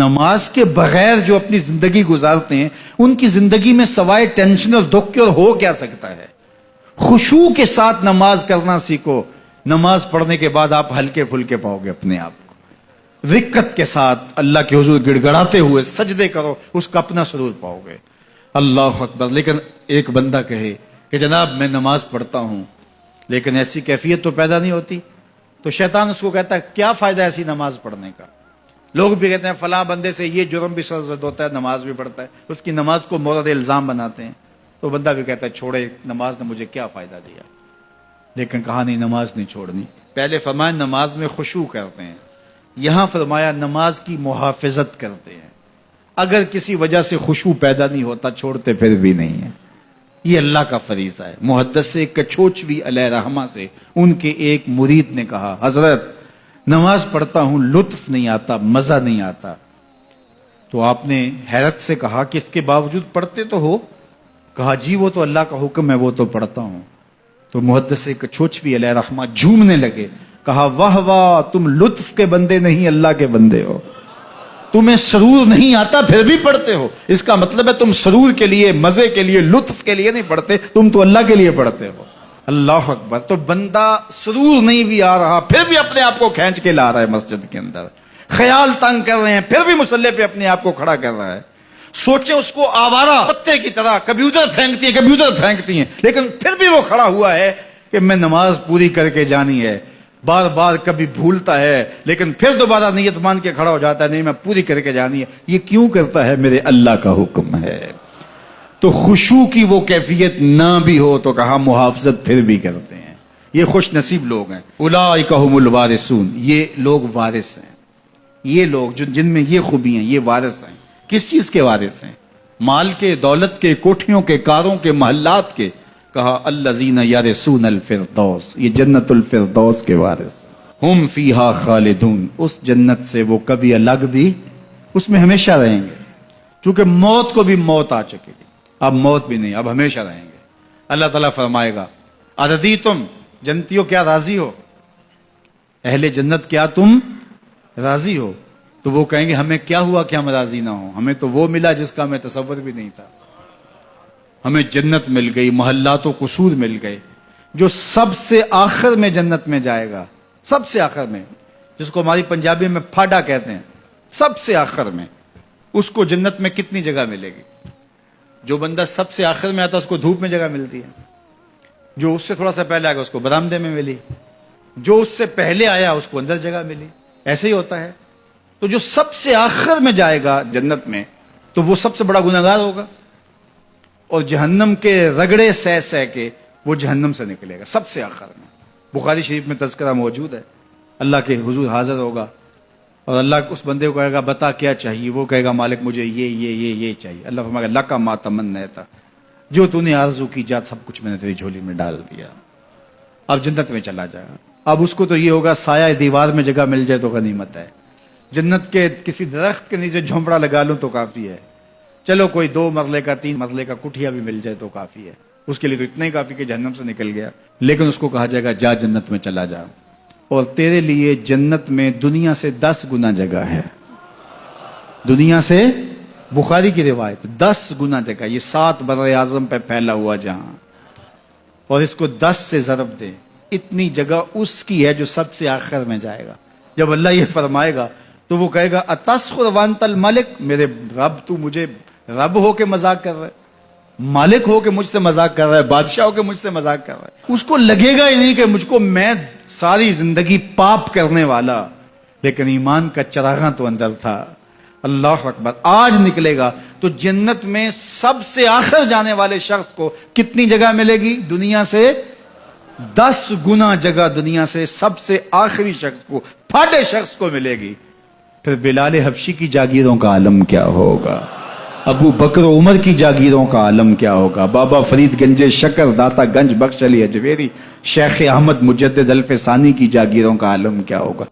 نماز کے بغیر جو اپنی زندگی گزارتے ہیں ان کی زندگی میں سوائے ٹینشن اور دکھ کے اور ہو کیا سکتا ہے؟ خشوع کے ساتھ نماز کرنا سیکھو. نماز پڑھنے کے بعد آپ ہلکے پھلکے پاؤ گے اپنے آپ کو. رقت کے ساتھ اللہ کے حضور گڑ گڑاتے ہوئے سجدے کرو, اس کا اپنا سرور پاؤ گے. اللہ اکبر. لیکن ایک بندہ کہے کہ جناب میں نماز پڑھتا ہوں لیکن ایسی کیفیت تو پیدا نہیں ہوتی, تو شیطان اس کو کہتا ہے کیا فائدہ ایسی نماز پڑھنے کا. لوگ بھی کہتے ہیں فلاں بندے سے یہ جرم بھی سرزد ہوتا ہے, نماز بھی پڑھتا ہے, اس کی نماز کو مورد الزام بناتے ہیں. تو بندہ بھی کہتا ہے چھوڑے, نماز نے مجھے کیا فائدہ دیا. لیکن کہا نہیں, نماز نہیں چھوڑنی. پہلے فرمایا نماز میں خشوع کرتے ہیں, یہاں فرمایا نماز کی محافظت کرتے ہیں. اگر کسی وجہ سے خشوع پیدا نہیں ہوتا چھوڑتے پھر بھی نہیں ہے. یہ اللہ کا فریضہ ہے. محدث کچھوچوی علیہ رحمہ سے ان کے ایک مرید نے کہا حضرت نماز پڑھتا ہوں لطف نہیں آتا, مزہ نہیں آتا. تو آپ نے حیرت سے کہا کہ اس کے باوجود پڑھتے تو ہو؟ کہا جی وہ تو اللہ کا حکم ہے, وہ تو پڑھتا ہوں. تو محدث کچھوچوی علیہ رحمہ جھومنے لگے, کہا واہ واہ تم لطف کے بندے نہیں اللہ کے بندے ہو. تمہیں سرور نہیں آتا پھر بھی پڑھتے ہو, اس کا مطلب ہے تم سرور کے لیے, مزے کے لیے, لطف کے لیے نہیں پڑھتے, تم تو اللہ کے لیے پڑھتے ہو. اللہ اکبر. تو بندہ سرور نہیں بھی آ رہا پھر بھی اپنے آپ کو کھینچ کے لا رہا ہے مسجد کے اندر. خیال تنگ کر رہے ہیں پھر بھی مصلی پہ اپنے آپ کو کھڑا کر رہا ہے. سوچے اس کو آوارہ پتے کی طرح کبھی ادھر پھینکتی ہیں لیکن پھر بھی وہ کھڑا ہوا ہے کہ میں نماز پوری کر کے جانی ہے. بار بار کبھی بھولتا ہے لیکن پھر دوبارہ نیت مان کے کھڑا ہو جاتا ہے, نہیں میں پوری کر کے جانی ہے. یہ کیوں کرتا ہے؟ میرے اللہ کا حکم ہے. تو خشوع کی وہ کیفیت نہ بھی ہو تو کہا محافظت پھر بھی کرتے ہیں. یہ خوش نصیب لوگ ہیں. اولئک هم الوارثون. یہ لوگ وارث ہیں. یہ لوگ جن میں یہ خوبی ہیں یہ وارث ہیں. کس چیز کے وارث ہیں؟ مال کے, دولت کے, کوٹھیوں کے, کاروں کے, محلات کے. کہا الذین یرثون الفردوس. یہ جنت الفردوس کے وارث. ہم فیہا خالدون. اس جنت سے وہ کبھی الگ بھی اس میں ہمیشہ رہیں گے. چونکہ موت کو بھی موت آ چکے گی, اب موت بھی نہیں, اب ہمیشہ رہیں گے. اللہ تعالیٰ فرمائے گا ارضی تم جنتیوں کیا راضی ہو؟ اہل جنت کیا تم راضی ہو؟ تو وہ کہیں گے ہمیں کیا ہوا کہ ہم راضی نہ ہوں, ہمیں تو وہ ملا جس کا ہمیں تصور بھی نہیں تھا. ہمیں جنت مل گئی, محلات و قصور مل گئے. جو سب سے آخر میں جنت میں جائے گا, سب سے آخر میں, جس کو ہماری پنجابی میں پھاڑا کہتے ہیں, سب سے آخر میں, اس کو جنت میں کتنی جگہ ملے گی؟ جو بندہ سب سے آخر میں آتا اس کو دھوپ میں جگہ ملتی ہے, جو اس سے تھوڑا سا پہلے آگا اس کو برآمدے میں ملی, جو اس سے پہلے آیا اس کو اندر جگہ ملی. ایسے ہی ہوتا ہے. تو جو سب سے آخر میں جائے گا جنت میں تو وہ سب سے بڑا گنہگار ہوگا, اور جہنم کے رگڑے سہ سہ کے وہ جہنم سے نکلے گا سب سے آخر میں. بخاری شریف میں تذکرہ موجود ہے. اللہ کے حضور حاضر ہوگا اور اللہ اس بندے کو کہے گا بتا کیا چاہیے. وہ کہے گا مالک مجھے یہ چاہیے. اللہ فرمائے گا لکا ما تمنیت, جو تو نے آرزو کی جات سب کچھ میں نے تیری جھولی میں ڈال دیا. اب جنت میں چلا جائے گا. اب اس کو تو یہ ہوگا سایہ دیوار میں جگہ مل جائے تو غنیمت ہے. جنت کے کسی درخت کے نیچے جھونپڑا لگا لوں تو کافی ہے. چلو کوئی 2 مرلے کا 3 مرلے کا کٹھیا بھی مل جائے تو کافی ہے. اس کے لیے تو اتنا ہی کافی کہ جہنم سے نکل گیا. لیکن اس کو کہا جائے گا جا جنت میں چلا جا, اور تیرے لیے جنت میں دنیا سے 10 گنا جگہ ہے. دنیا سے, بخاری کی روایت, 10 گنا جگہ. یہ 7 بر اعظم پہ پھیلا ہوا جہاں, اور اس کو 10 سے ضرب دے, اتنی جگہ اس کی ہے جو سب سے آخر میں جائے گا. جب اللہ یہ فرمائے گا تو وہ کہے گا اتسخر وانت الملک, میرے رب تو مجھے رب ہو کے مذاق کر رہا ہے, مالک ہو کے مجھ سے مذاق کر رہا ہے, بادشاہ ہو کے مجھ سے مذاق کر رہا ہے. اس کو لگے گا ہی نہیں کہ مجھ کو, میں ساری زندگی پاپ کرنے والا لیکن ایمان کا چراغاں تو اندر تھا. اللہ اکبر. آج نکلے گا تو جنت میں سب سے آخر جانے والے شخص کو کتنی جگہ ملے گی؟ دنیا سے 10 گنا جگہ دنیا سے سب سے آخری شخص کو, پھاٹے شخص کو ملے گی. پھر بلال حبشی کی جاگیروں کا عالم کیا ہوگا؟ ابو بکر عمر کی جاگیروں کا عالم کیا ہوگا؟ بابا فرید گنج شکر, داتا گنج بخش علی اجویری, شیخ احمد مجدد الف ثانی کی جاگیروں کا عالم کیا ہوگا؟